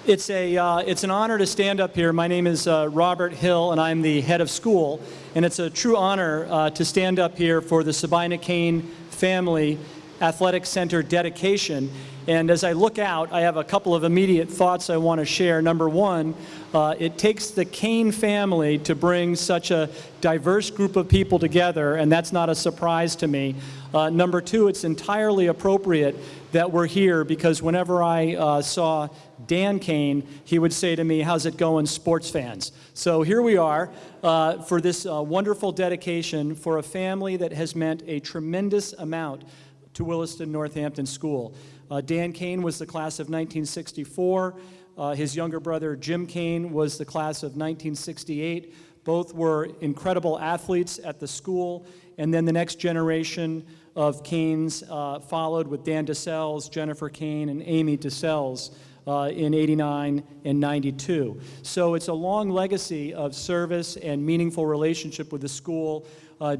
It's an honor to stand up here. My name is Robert Hill, and I'm the head of school. And it's a true honor to stand up here for the Sabina Cain Family Athletic Center dedication. And as I look out, I have a couple of immediate thoughts I want to share. Number one, it takes the Cain family to bring such a diverse group of people together, and that's not a surprise to me. Number two, it's entirely appropriate that we're here because whenever I saw Dan Cain, he would say to me, "How's it going, sports fans?" So here we are for this wonderful dedication for a family that has meant a tremendous amount to Williston Northampton School. Dan Cain was the class of 1964. His younger brother, Jim Cain, was the class of 1968. Both were incredible athletes at the school. And then the next generation of Cains followed with Dan DeSelles, Jennifer Cain, and Amy DeSelles in '89 and '92. So it's a long legacy of service and meaningful relationship with the school.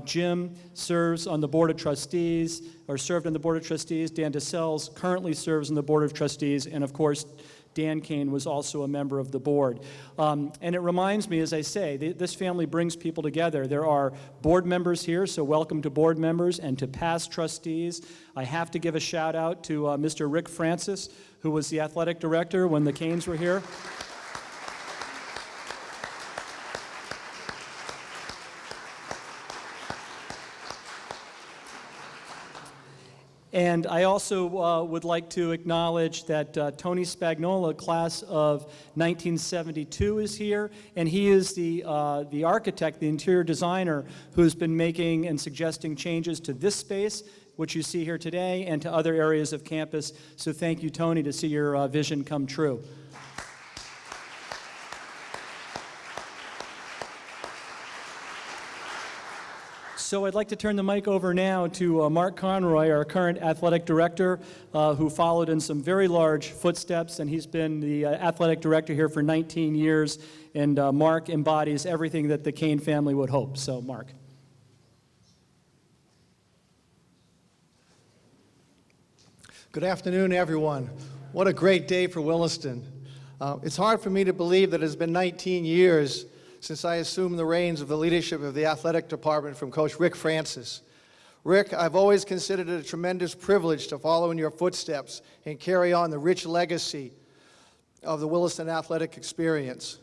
Jim serves on the Board of Trustees, or served on the Board of Trustees. Dan DeSelles currently serves on the Board of Trustees, and of course, Dan Cain was also a member of the board. And it reminds me, as I say, this family brings people together. There are board members here, so welcome to board members and to past trustees. I have to give a shout out to Mr. Rick Francis, who was the athletic director when the Cains were here. And I also would like to acknowledge that Tony Spagnola, class of 1972, is here, and he is the architect, the interior designer, who's been making and suggesting changes to this space, which you see here today, and to other areas of campus. So thank you, Tony, to see your vision come true. So I'd like to turn the mic over now to Mark Conroy, our current athletic director, who followed in some very large footsteps, and he's been the athletic director here for 19 years, and Mark embodies everything that the Cain family would hope. So, Mark. Good afternoon, everyone. What a great day for Williston. It's hard for me to believe that it's been 19 years since I assumed the reins of the leadership of the athletic department from Coach Rick Francis. Rick, I've always considered it a tremendous privilege to follow in your footsteps and carry on the rich legacy of the Williston athletic experience.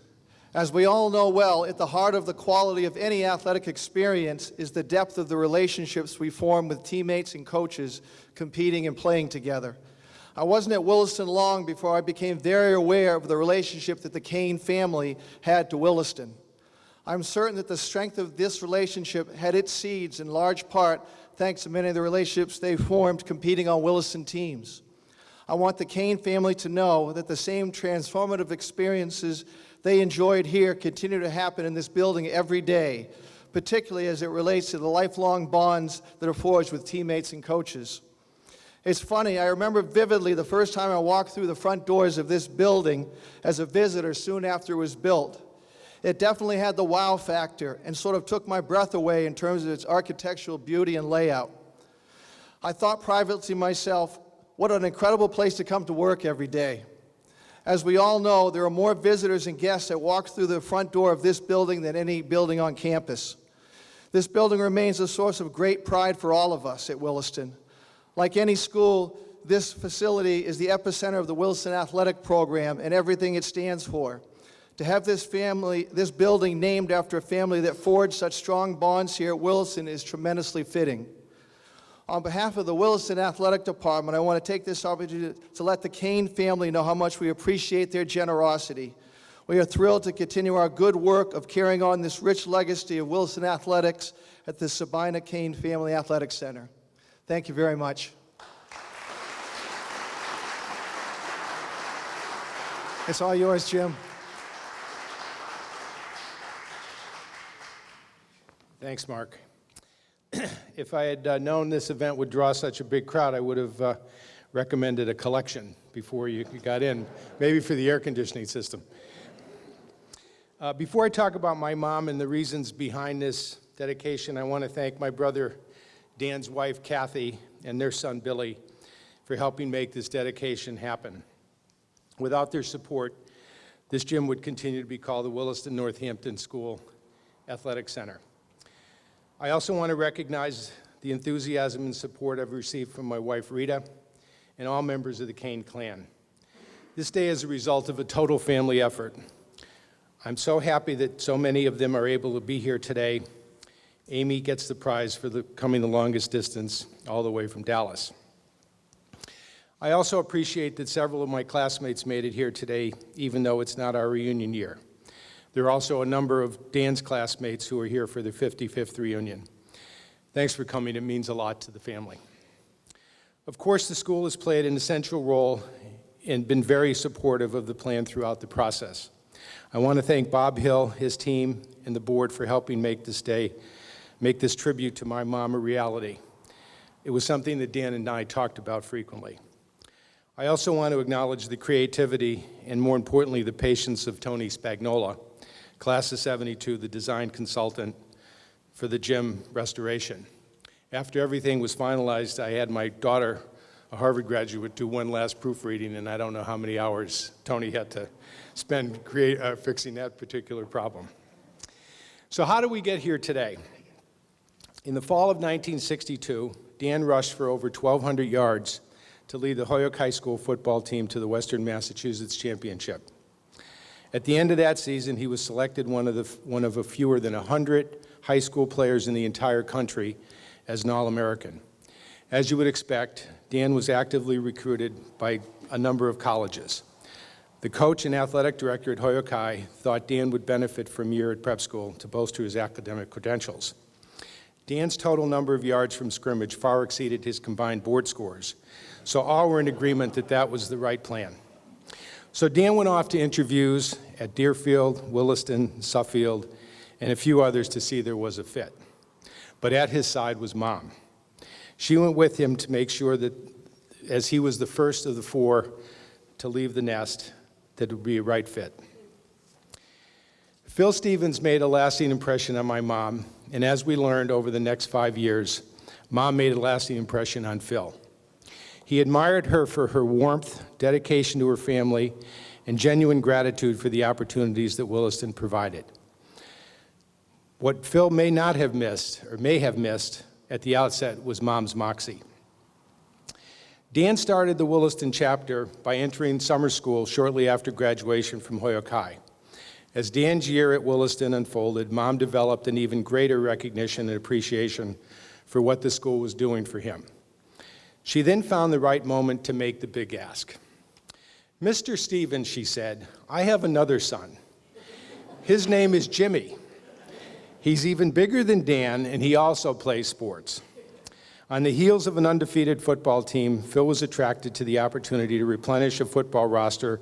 As we all know well, at the heart of the quality of any athletic experience is the depth of the relationships we form with teammates and coaches competing and playing together. I wasn't at Williston long before I became very aware of the relationship that the Cain family had to Williston. I'm certain that the strength of this relationship had its seeds in large part thanks to many of the relationships they formed competing on Williston teams. I want the Cain family to know that the same transformative experiences they enjoyed here continue to happen in this building every day, particularly as it relates to the lifelong bonds that are forged with teammates and coaches. It's funny, I remember vividly the first time I walked through the front doors of this building as a visitor soon after it was built. It definitely had the wow factor and sort of took my breath away in terms of its architectural beauty and layout. I thought privately to myself, what an incredible place to come to work every day. As we all know, there are more visitors and guests that walk through the front door of this building than any building on campus. This building remains a source of great pride for all of us at Williston. Like any school, this facility is the epicenter of the Williston Athletic Program and everything it stands for. To have this building named after a family that forged such strong bonds here at Williston is tremendously fitting. On behalf of the Williston Athletic Department, I want to take this opportunity to let the Cain family know how much we appreciate their generosity. We are thrilled to continue our good work of carrying on this rich legacy of Williston athletics at the Sabina Cain Family Athletic Center. Thank you very much. It's all yours, Jim. Thanks, Mark. If I had known this event would draw such a big crowd, I would have recommended a collection before you got in, maybe for the air conditioning system. Before I talk about my mom and the reasons behind this dedication, I want to thank my brother Dan's wife, Kathy, and their son, Billy, for helping make this dedication happen. Without their support, this gym would continue to be called the Williston Northampton School Athletic Center. I also want to recognize the enthusiasm and support I've received from my wife, Rita, and all members of the Cain clan. This day is a result of a total family effort. I'm so happy that so many of them are able to be here today. Amy gets the prize for coming the longest distance, all the way from Dallas. I also appreciate that several of my classmates made it here today, even though it's not our reunion year. There are also a number of Dan's classmates who are here for the 55th reunion. Thanks for coming. It means a lot to the family. Of course, the school has played an essential role and been very supportive of the plan throughout the process. I want to thank Bob Hill, his team, and the board for helping make this tribute to my mom a reality. It was something that Dan and I talked about frequently. I also want to acknowledge the creativity and, more importantly, the patience of Tony Spagnola, class of '72, the design consultant for the gym restoration. After everything was finalized, I had my daughter, a Harvard graduate, do one last proofreading, and I don't know how many hours Tony had to spend fixing that particular problem. So how do we get here today? In the fall of 1962, Dan rushed for over 1,200 yards to lead the Holyoke High School football team to the Western Massachusetts Championship. At the end of that season, he was selected one of a fewer than 100 high school players in the entire country as an All-American. As you would expect, Dan was actively recruited by a number of colleges. The coach and athletic director at Holyoke High thought Dan would benefit from a year at prep school to bolster his academic credentials. Dan's total number of yards from scrimmage far exceeded his combined board scores, so all were in agreement that that was the right plan. So Dan went off to interviews at Deerfield, Williston, Suffield, and a few others to see there was a fit. But at his side was Mom. She went with him to make sure that, as he was the first of the four to leave the nest, that it would be a right fit. Phil Stevens made a lasting impression on my mom, and as we learned over the next 5 years, Mom made a lasting impression on Phil. He admired her for her warmth, dedication to her family, and genuine gratitude for the opportunities that Williston provided. What Phil may not have missed, or may have missed at the outset, was Mom's moxie. Dan started the Williston chapter by entering summer school shortly after graduation from Holyoke High. As Dan's year at Williston unfolded, Mom developed an even greater recognition and appreciation for what the school was doing for him. She then found the right moment to make the big ask. "Mr. Stevens," she said, "I have another son. His name is Jimmy. He's even bigger than Dan, and he also plays sports." On the heels of an undefeated football team, Phil was attracted to the opportunity to replenish a football roster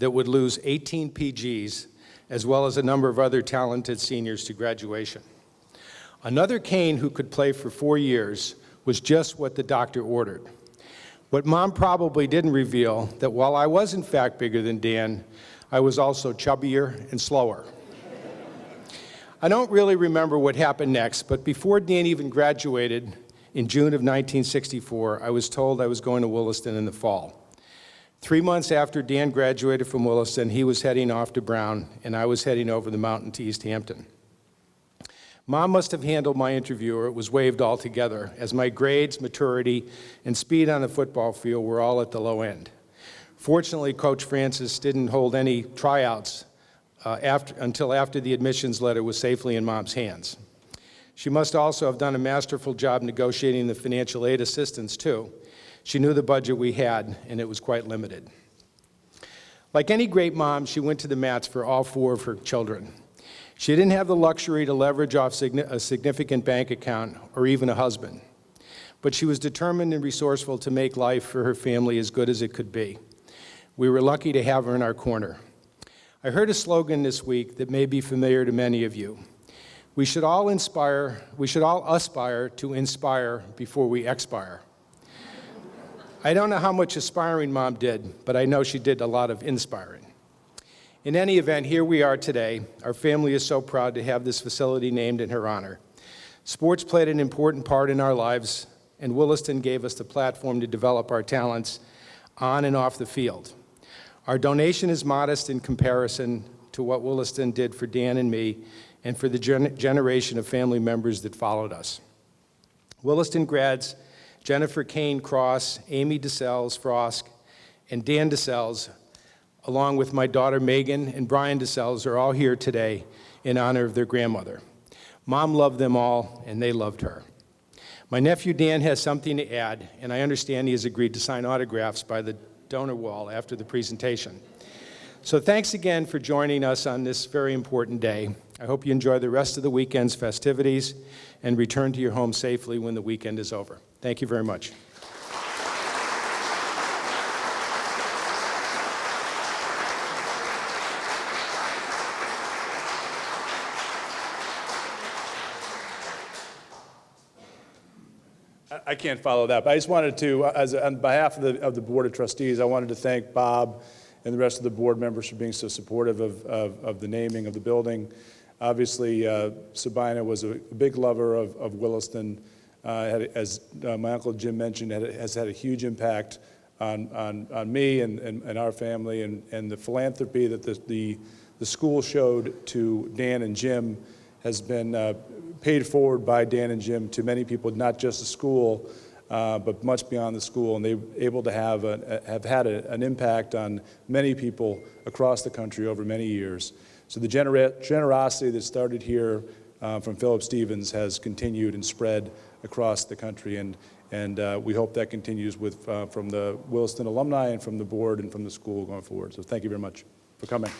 that would lose 18 PGs, as well as a number of other talented seniors to graduation. Another Cain who could play for 4 years was just what the doctor ordered. What Mom probably didn't reveal, that while I was in fact bigger than Dan, I was also chubbier and slower. I don't really remember what happened next, but before Dan even graduated in June of 1964, I was told I was going to Williston in the fall. 3 months after Dan graduated from Williston, he was heading off to Brown, and I was heading over the mountain to East Hampton. Mom must have handled my interview, or it was waived altogether, as my grades, maturity, and speed on the football field were all at the low end. Fortunately, Coach Francis didn't hold any tryouts until after the admissions letter was safely in Mom's hands. She must also have done a masterful job negotiating the financial aid assistance, too. She knew the budget we had, and it was quite limited. Like any great mom, she went to the mats for all 4 of her children. She didn't have the luxury to leverage off a significant bank account or even a husband, but she was determined and resourceful to make life for her family as good as it could be. We were lucky to have her in our corner. I heard a slogan this week that may be familiar to many of you. We should all aspire to inspire before we expire. I don't know how much aspiring Mom did, but I know she did a lot of inspiring. In any event, here we are today. Our family is so proud to have this facility named in her honor. Sports played an important part in our lives, and Williston gave us the platform to develop our talents on and off the field. Our donation is modest in comparison to what Williston did for Dan and me and for the generation of family members that followed us. Williston grads Jennifer Cain Cross, Amy DeSales Frost, and Dan DeSales, along with my daughter Megan and Brian DeSales, are all here today in honor of their grandmother. Mom loved them all, and they loved her. My nephew Dan has something to add, and I understand he has agreed to sign autographs by the donor wall after the presentation. So thanks again for joining us on this very important day. I hope you enjoy the rest of the weekend's festivities and return to your home safely when the weekend is over. Thank you very much. I can't follow that, but I just wanted to, on behalf of the Board of Trustees, I wanted to thank Bob and the rest of the board members for being so supportive of the naming of the building. Obviously, Sabina was a big lover of Williston. As my Uncle Jim mentioned, has had a huge impact on me and our family, and the philanthropy that the school showed to Dan and Jim has been paid forward by Dan and Jim to many people, not just the school, but much beyond the school, and they're able to have had an impact on many people across the country over many years. So the generosity that started here from Philip Stevens has continued and spread across the country, and we hope that continues from the Williston alumni and from the board and from the school going forward. So thank you very much for coming.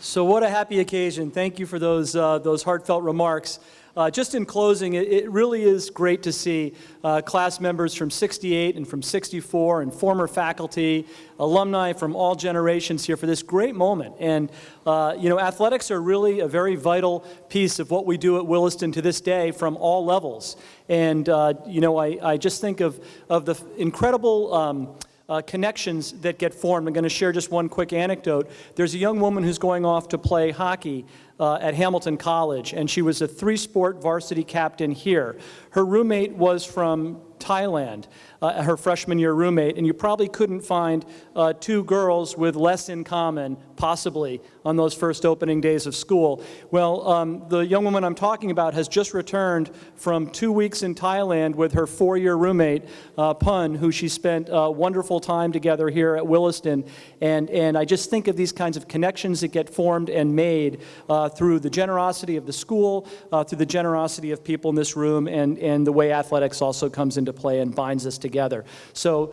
So what a happy occasion. Thank you for those heartfelt remarks. Just in closing, it really is great to see class members from 68 and from 64 and former faculty, alumni from all generations here for this great moment. And, athletics are really a very vital piece of what we do at Williston to this day from all levels. And, I just think of the incredible connections that get formed. I'm going to share just one quick anecdote. There's a young woman who's going off to play hockey at Hamilton College, and she was a 3-sport varsity captain here. Her roommate was from Thailand, her freshman year roommate, and you probably couldn't find 2 girls with less in common, possibly, on those first opening days of school. Well, the young woman I'm talking about has just returned from 2 weeks in Thailand with her 4-year roommate, Pun, who she spent a wonderful time together here at Williston. And I just think of these kinds of connections that get formed and made through the generosity of the school, through the generosity of people in this room, and the way athletics also comes into play and binds us together. So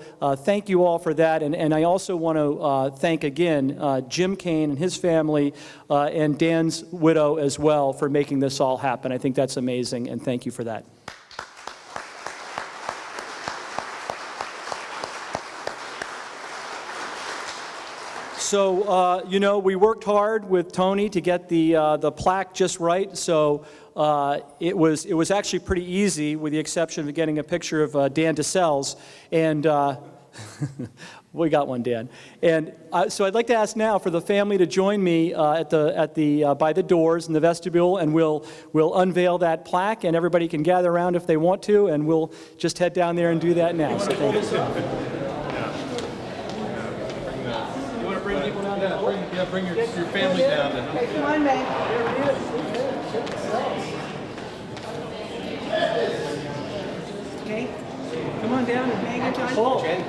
thank you all for that. And I also want to thank again Jim Cain and his family and Dan's widow as well for making this all happen. I think that's amazing, and thank you for that. So, we worked hard with Tony to get the plaque just right. So it was actually pretty easy, with the exception of getting a picture of Dan DeSales. And we got one, Dan. And so I'd like to ask now for the family to join me by the doors in the vestibule, and we'll unveil that plaque, and everybody can gather around if they want to, and we'll just head down there and do that now. So thank you. Bring your family down. Okay, come on, Meg. Okay, come on down and hang your time. Oh. Jen?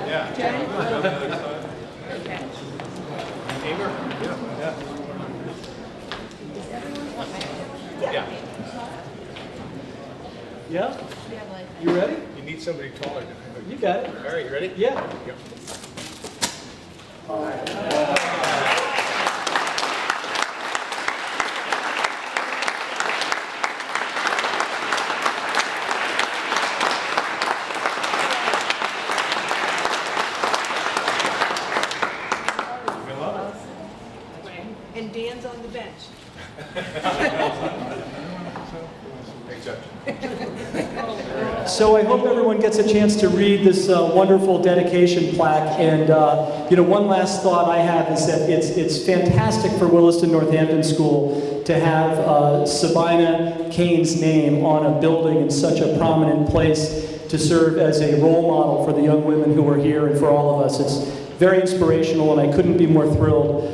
Okay. Yeah? You ready? You need somebody taller than him. You got it. All right, you ready? Yeah. Yep. And Dan's on the bench. So I hope everyone gets a chance to read this wonderful dedication plaque. And one last thought I have is that it's fantastic for Williston Northampton School to to have Sabina Cain's name on a building in such a prominent place to serve as a role model for the young women who are here and for all of us. It's very inspirational, and I couldn't be more thrilled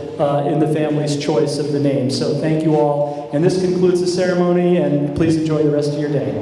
in the family's choice of the name. So thank you all. And this concludes the ceremony, and please enjoy the rest of your day.